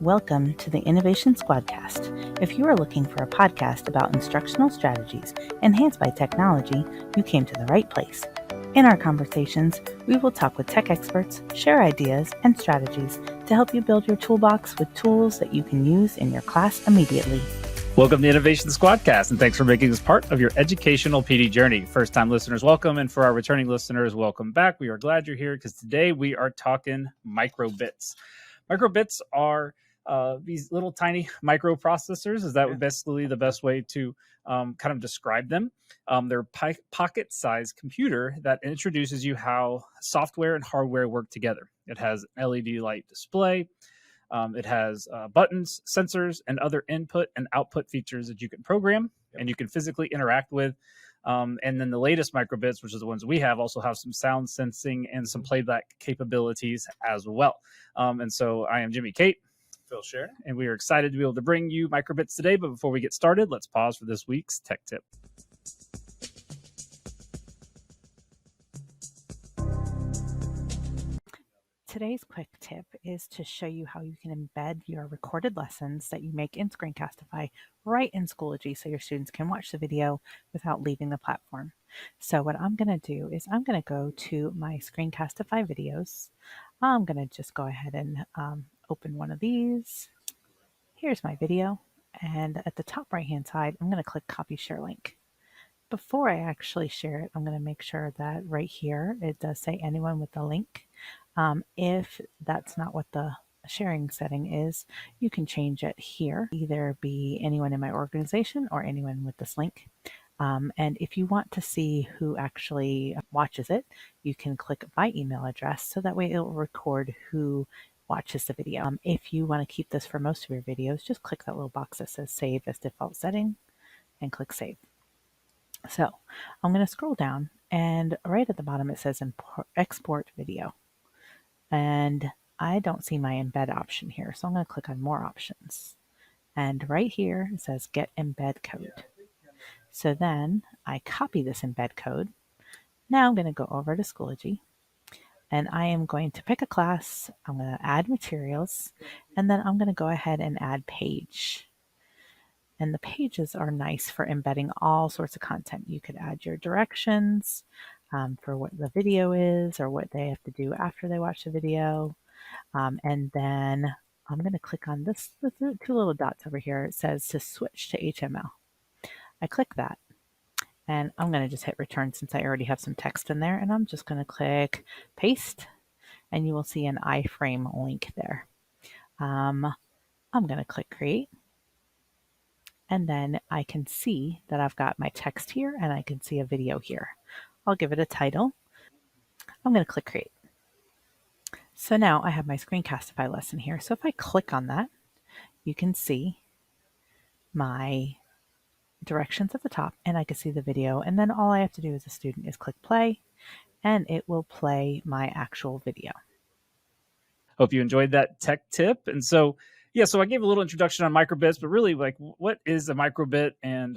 Welcome to the Innovation Squadcast. If you are looking for a podcast about instructional strategies enhanced by technology, you came to the right place. In our conversations, we will talk with tech experts, share ideas and strategies to help you build your toolbox with tools that you can use in your class immediately. Welcome to Innovation Squadcast, and thanks for making this part of your educational PD journey. First-time listeners, welcome, and for our returning listeners, welcome back. We are glad you're here because today we are talking microbits. Microbits are these little tiny microprocessors. Is that basically the best way to kind of describe them? They're a pocket-sized computer that introduces you how software and hardware work together. It has an LED light display. It has buttons, sensors, and other input and output features that you can program and you can physically interact with. And then the latest microbits, which is the ones we have, also have some sound sensing and some playback capabilities as well. And so I am Jimmy Kate. Phil Sheridan. And we are excited to be able to bring you microbits today. But before we get started, let's pause for this week's tech tip. Today's quick tip is to show you how you can embed your recorded lessons that you make in Screencastify right in Schoology so your students can watch the video without leaving the platform. So what I'm going to do is I'm going to go to my Screencastify videos. I'm going to just go ahead and open one of these. Here's my video, and at the top right hand side I'm going to click copy share link. Before I actually share it, I'm going to make sure that right here it does say anyone with the link. If that's not what the sharing setting is, you can change it here, either be anyone in my organization or anyone with this link. And if you want to see who actually watches it, you can click my email address so that way it will record who watches the video. If you want to keep this for most of your videos, just click that little box that says save as default setting and click save. So I'm going to scroll down, and right at the bottom it says export video. And I don't see my embed option here, so I'm going to click on more options. And right here it says get embed code. So then I copy this embed code. Now I'm going to go over to Schoology, and I am going to pick a class. I'm going to add materials, and then I'm going to go ahead and add page. And the pages are nice for embedding all sorts of content. You could add your directions for what the video is or what they have to do after they watch the video. And then I'm going to click on the two little dots over here. It says to switch to HTML. I click that, and I'm going to just hit return since I already have some text in there. And I'm just going to click paste, and you will see an iframe link there. I'm going to click create. And then I can see that I've got my text here and I can see a video here. I'll give it a title. I'm going to click create. So now I have my Screencastify lesson here. So if I click on that, you can see my directions at the top and I can see the video. And then all I have to do as a student is click play and it will play my actual video. Hope you enjoyed that tech tip. And so I gave a little introduction on microbits, but really, like, what is a microbit? And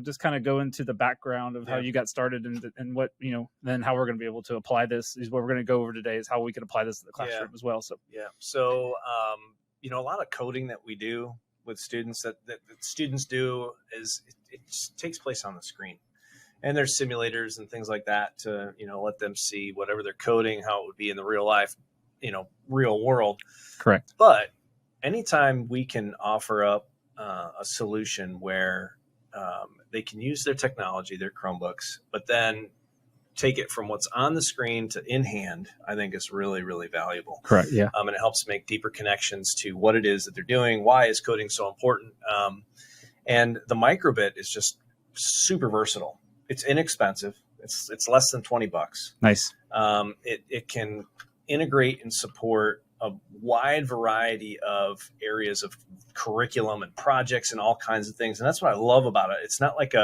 just kind of go into the background of how you got started and what then how we're going to be able to apply this. Is what we're going to go over today is how we can apply this to the classroom as well. So a lot of coding that we do with students that students do is it just takes place on the screen, and there's simulators and things like that to let them see whatever they're coding, how it would be in the real life, real world. Correct, but anytime we can offer up a solution where they can use their technology, their Chromebooks, but then take it from what's on the screen to in hand, I think is really, really valuable. Correct. Yeah. And it helps make deeper connections to what it is that they're doing. Why is coding so important? And the microbit is just super versatile. It's inexpensive. It's less than $20. Nice. It can integrate and support a wide variety of areas of curriculum and projects and all kinds of things. And that's what I love about it. It's not like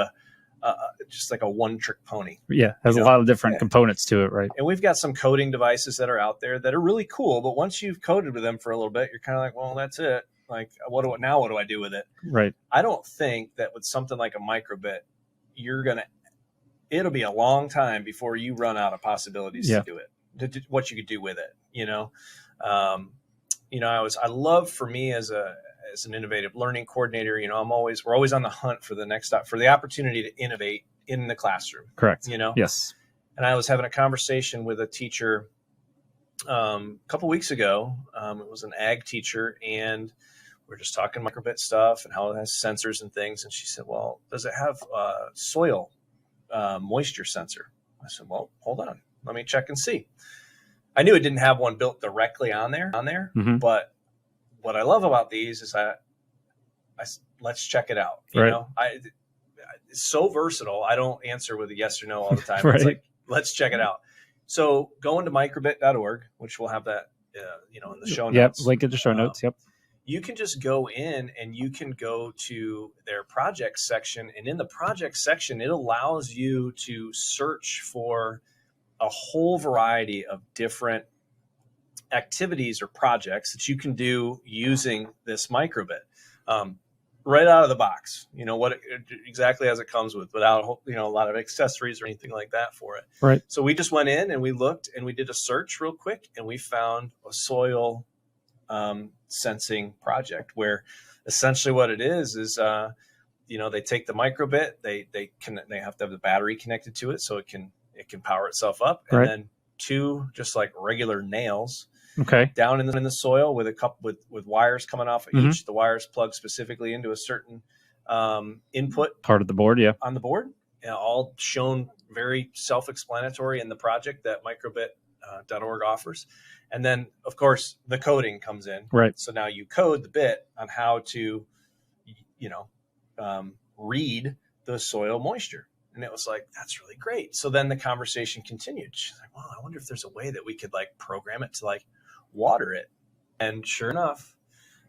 just like a one-trick pony. Yeah, it has a lot of different components to it, right? And we've got some coding devices that are out there that are really cool, but once you've coded with them for a little bit, you're kind of like, well, that's it. Like, what do I do with it? Right. I don't think that with something like a microbit, it'll be a long time before you run out of possibilities to do it, what you could do with it, I love, for me as an innovative learning coordinator, we're always on the hunt for the opportunity to innovate in the classroom. Correct. Yes. And I was having a conversation with a teacher a couple weeks ago. It was an ag teacher, and we're just talking microbit stuff and how it has sensors and things. And she said, well, does it have soil moisture sensor? I said, well, hold on, let me check and see. I knew it didn't have one built directly on there, Mm-hmm. but what I love about these is let's check it out. It's so versatile. I don't answer with a yes or no all the time. Right. It's like, let's check it out. So go into microbit.org, which we'll have that, in the show notes. Yep. Link in the show notes. Yep. You can just go in and you can go to their project section. And in the project section, it allows you to search for a whole variety of different activities or projects that you can do using this microbit. Right out of the box, exactly as it comes without, a lot of accessories or anything like that for it. Right. So we just went in and we looked and we did a search real quick, and we found a soil sensing project where essentially what it is they take the microbit, they have to have the battery connected to it so it can power itself up, and then two just like regular nails. Okay. Down in the soil with a couple with wires coming off of Mm-hmm. each. The wires plug specifically into a certain input part of the board. Yeah. On the board, all shown very self-explanatory in the project that microbit.org offers. And then, of course, the coding comes in. Right. So now you code the bit on how to, read the soil moisture. And it was like, that's really great. So then the conversation continued. She's like, well, I wonder if there's a way that we could program it to water it. And sure enough,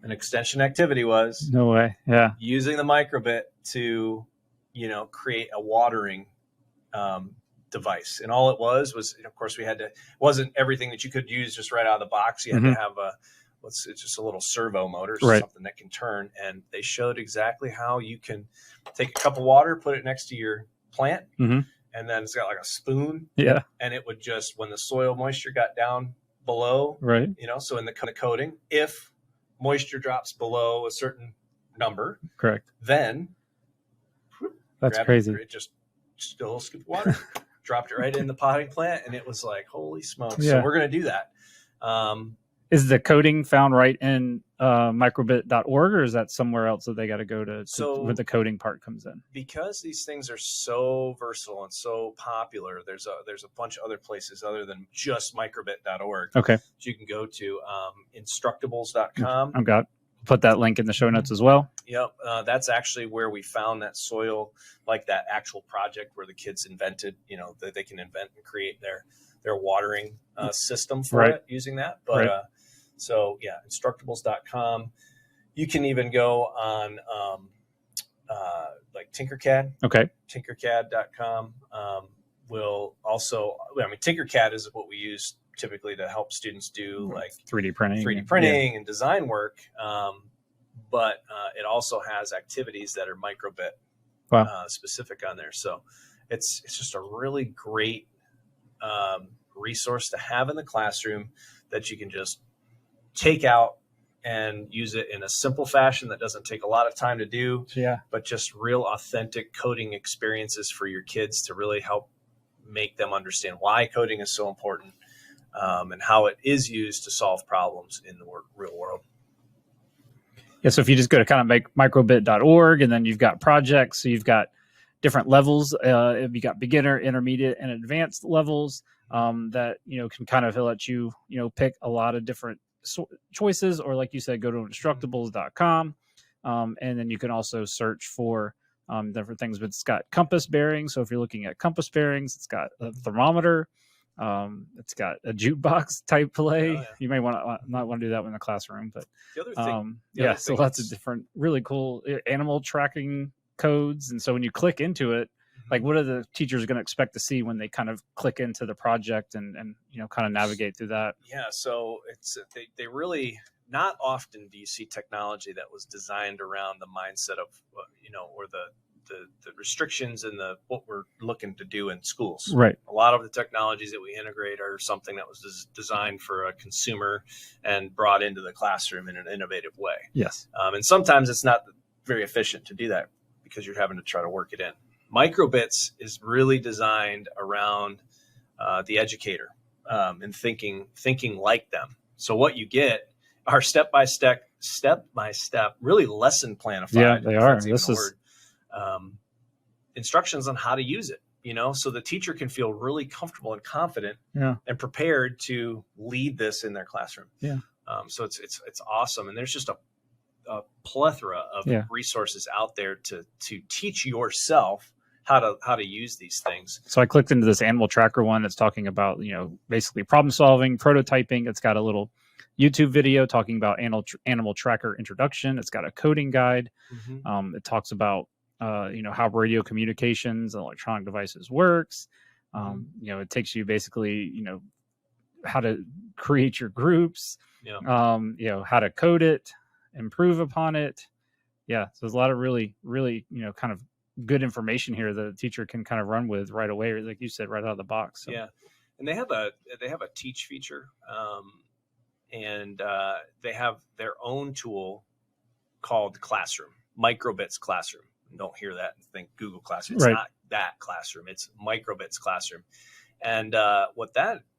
an extension activity was no way. Yeah. Using the microbit to, create a watering device. And all it was, of course, it wasn't everything that you could use just right out of the box. You had to have it's just a little servo motor, something that can turn. And they showed exactly how you can take a cup of water, put it next to your plant, and then it's got a spoon. Yeah. And it would just, when the soil moisture got down below, right. So in the coating, if moisture drops below a certain number, correct, then that's crazy. It just a little scoop of water, dropped it right in the potting plant, and it was like, holy smokes. Yeah. So we're going to do that. Is the coding found right in microbit.org, or is that somewhere else that they got to go to where the coding part comes in? Because these things are so versatile and so popular, there's a bunch of other places other than just microbit.org. Okay. So you can go to instructables.com. I've got put that link in the show notes as well. Yep. That's actually where we found that soil, that actual project where the kids invented, that they can invent and create their watering system for it using that. But so yeah, instructables.com. You can even go on Tinkercad. Okay. Tinkercad.com. Tinkercad is what we use typically to help students do 3D printing and design work. But it also has activities that are microbit specific on there. So it's just a really great resource to have in the classroom that you can just take out and use it in a simple fashion that doesn't take a lot of time to do, but just real authentic coding experiences for your kids to really help make them understand why coding is so important, and how it is used to solve problems in the real world. Yeah, so if you just go to kind of make microbit.org, and then you've got projects, so you've got different levels. You got beginner, intermediate, and advanced levels that can kind of let you pick a lot of different choices, or like you said, go to instructables.com, and then you can also search for different things. But it's got compass bearings, so if you're looking at compass bearings, it's got a thermometer. It's got a jukebox type play. You may not want to do that one in the classroom, but the other thing, so lots of different really cool animal tracking codes. And so when you click into it, what are the teachers going to expect to see when they kind of click into the project and kind of navigate through that? Yeah, so it's they really, not often do you see technology that was designed around the mindset of or the restrictions and what we're looking to do in schools. Right. A lot of the technologies that we integrate are something that was designed for a consumer and brought into the classroom in an innovative way. Yes. And sometimes it's not very efficient to do that because you're having to try to work it in. Microbits is really designed around the educator and thinking like them. So what you get are step by step, really lesson planified. Yeah, they are. This is instructions on how to use it. So the teacher can feel really comfortable and confident and prepared to lead this in their classroom. Yeah. So it's awesome, and there's just a plethora of resources out there to teach yourself how to use these things. So I clicked into this animal tracker one that's talking about, basically problem solving, prototyping. It's got a little YouTube video talking about animal tracker introduction. It's got a coding guide. Mm-hmm. It talks about, how radio communications and electronic devices works. It takes you basically, how to create your groups, how to code it, improve upon it. Yeah. So there's a lot of really, really, kind of good information here that a teacher can kind of run with right away, like you said, right out of the box. So. Yeah. And they have a teach feature, and they have their own tool called Classroom, Microbits Classroom. Don't hear that and think Google Classroom. It's not that Classroom. It's Microbits Classroom. And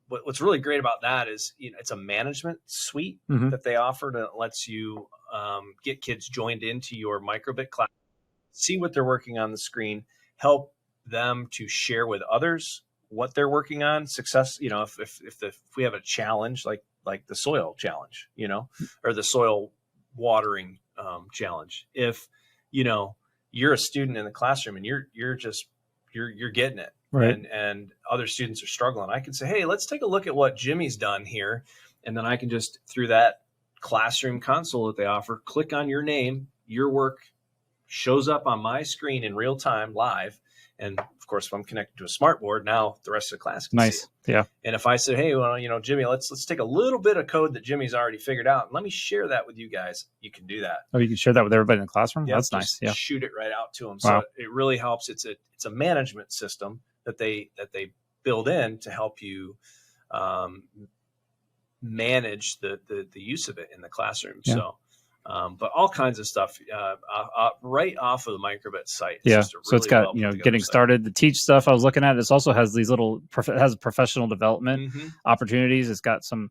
what's really great about that is, it's a management suite that they offer that lets you get kids joined into your Microbit class, see what they're working on the screen, help them to share with others what they're working on. Success, if we have a challenge like the soil challenge, or the soil watering challenge. If you're a student in the classroom and you're getting it, right, and other students are struggling, I can say, hey, let's take a look at what Jimmy's done here, and then I can just, through that classroom console that they offer, click on your name, your work shows up on my screen in real time, live. And of course, if I'm connected to a smart board, now the rest of the class can see it. Yeah. And if I said, hey, well, Jimmy, let's take a little bit of code that Jimmy's already figured out, and let me share that with you guys. You can do that. Oh, you can share that with everybody in the classroom? Yeah, that's nice. Yeah. Shoot it right out to them. Wow. So it really helps. It's a management system that they build in to help you manage the use of it in the classroom. Yeah. So but all kinds of stuff right off of the Microbit site. It's just a really, so it's got getting started, the teach stuff I was looking at. This also has these little has professional development opportunities. It's got some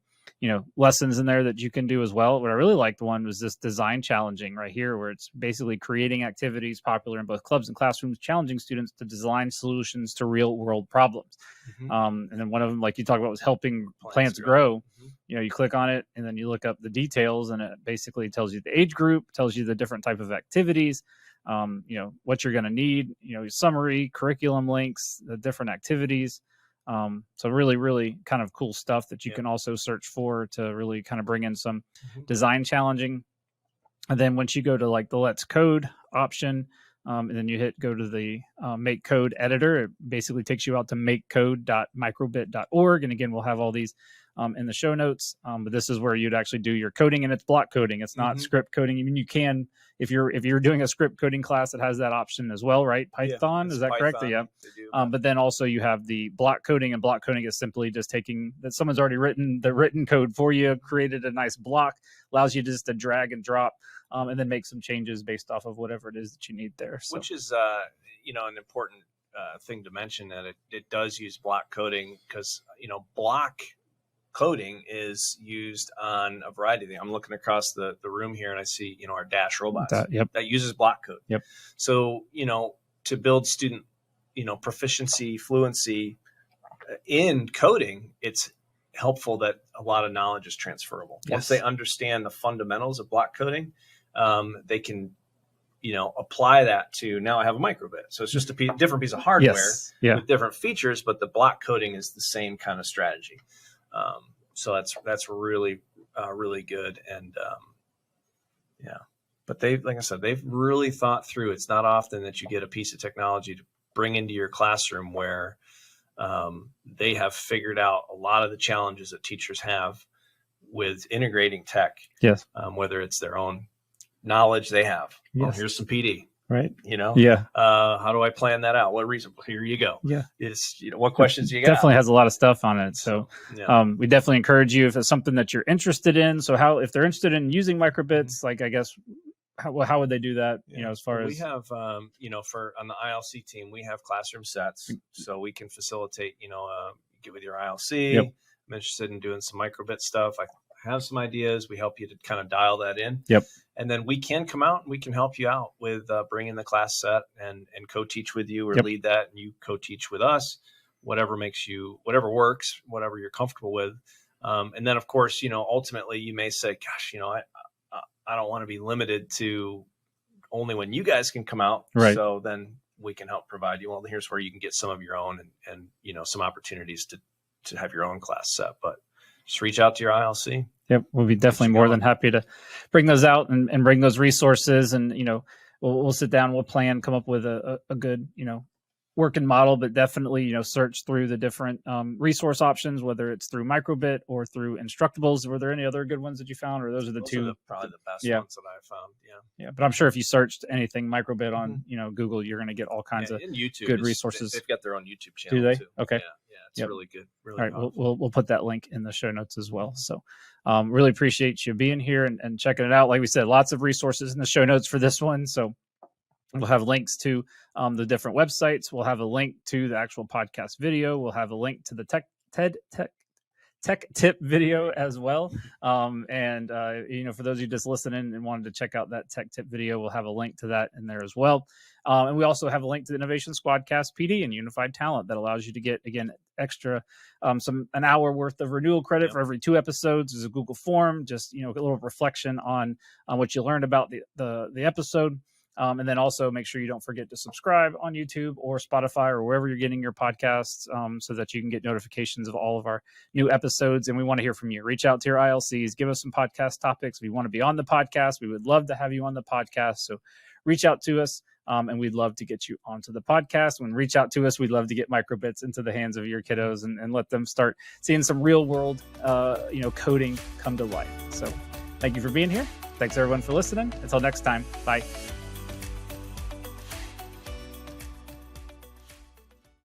lessons in there that you can do as well. What I really liked one was this design challenging right here, where it's basically creating activities popular in both clubs and classrooms, challenging students to design solutions to real world problems. And then one of them, like you talked about, was helping plants grow. You click on it and then you look up the details, and it basically tells you the age group, tells you the different type of activities, what you're going to need, summary, curriculum links, the different activities. So really, really kind of cool stuff that you can also search for to really kind of bring in some design challenging. And then once you go to like the Let's Code option, and then you go to the Make Code editor, it basically takes you out to makecode.microbit.org. And again, we'll have all these in the show notes. But this is where you'd actually do your coding, and it's block coding. It's not script coding. I mean, you can, if you're doing a script coding class, it has that option as well, right? Python, is that correct? Yeah. But then also you have the block coding, and block coding is simply just taking that someone's already written the written code for you, created a nice block, allows you just to drag and drop, and then make some changes based off of whatever it is that you need there. So. Which is, an important thing to mention, that it does use block coding, because, block coding is used on a variety of things. I'm looking across the room here and I see, our Dash robots that uses block code. Yep. So, to build student, proficiency, fluency in coding, it's helpful that a lot of knowledge is transferable. Yes. Once they understand the fundamentals of block coding, they can, apply that to, now I have a microbit. So it's just a different piece of hardware with different features, but the block coding is the same kind of strategy. So that's really, really good. And, but like I said, they've really thought through. It's not often that you get a piece of technology to bring into your classroom where, they have figured out a lot of the challenges that teachers have with integrating tech. Yes. Whether it's their own knowledge they have. Yes. Well, here's some PD. Right. You know, Yeah. how do I plan that out? What reason? Here you go. Yeah. It's, you know, what questions you got? Definitely has a lot of stuff on it. So yeah. we definitely encourage you if it's something that you're interested in. So if they're interested in using microbits, like, I guess, how would they do that? Yeah. You know, as far as we have, you know, on the ILC team, we have classroom sets, so we can facilitate, you know, get with your ILC. Yep. I'm interested in doing some microbit stuff. I have some ideas. We help you to kind of dial that in. Yep. And then we can come out and we can help you out with bringing the class set and co-teach with you, or Yep. lead that, and you co-teach with us, whatever works, whatever you're comfortable with. And then, of course, you know, ultimately you may say, gosh, you know, I don't want to be limited to only when you guys can come out. Right. So then we can help provide you. Well, here's where you can get some of your own and you know, some opportunities to have your own class set. But just reach out to your ILC. Yep, we'll be definitely more than happy to bring those out and bring those resources. And, you know, we'll sit down, we'll plan, come up with a good, you know, working model, but definitely, you know, search through the different resource options, whether it's through Microbit or through Instructables. Were there any other good ones that you found, or those are the two? Probably the best ones that I've found. Yeah. Yeah. But I'm sure if you searched anything Microbit on, you know, Google, you're going to get all kinds of YouTube, good resources. They've got their own YouTube channel. Do they? Too. Okay. Yeah. It's really good. Really all right. We'll put that link in the show notes as well. So really appreciate you being here and checking it out. Like we said, lots of resources in the show notes for this one. So we'll have links to the different websites. We'll have a link to the actual podcast video. We'll have a link to the tech tip video as well. And you know, for those of you just listening and wanted to check out that tech tip video, we'll have a link to that in there as well. And we also have a link to the Innovation Squadcast PD and Unified Talent that allows you to get, again, extra an hour worth of renewal credit for every 2 episodes. There's a Google form, just, you know, a little reflection on what you learned about the episode. And then also make sure you don't forget to subscribe on YouTube or Spotify or wherever you're getting your podcasts, so that you can get notifications of all of our new episodes. And we want to hear from you. Reach out to your ILCs, give us some podcast topics. We want to be on the podcast. We would love to have you on the podcast. So reach out to us, and we'd love to get you onto the podcast. When reach out to us, we'd love to get microbits into the hands of your kiddos and let them start seeing some real world, you know, coding come to life. So thank you for being here. Thanks everyone for listening. Until next time. Bye.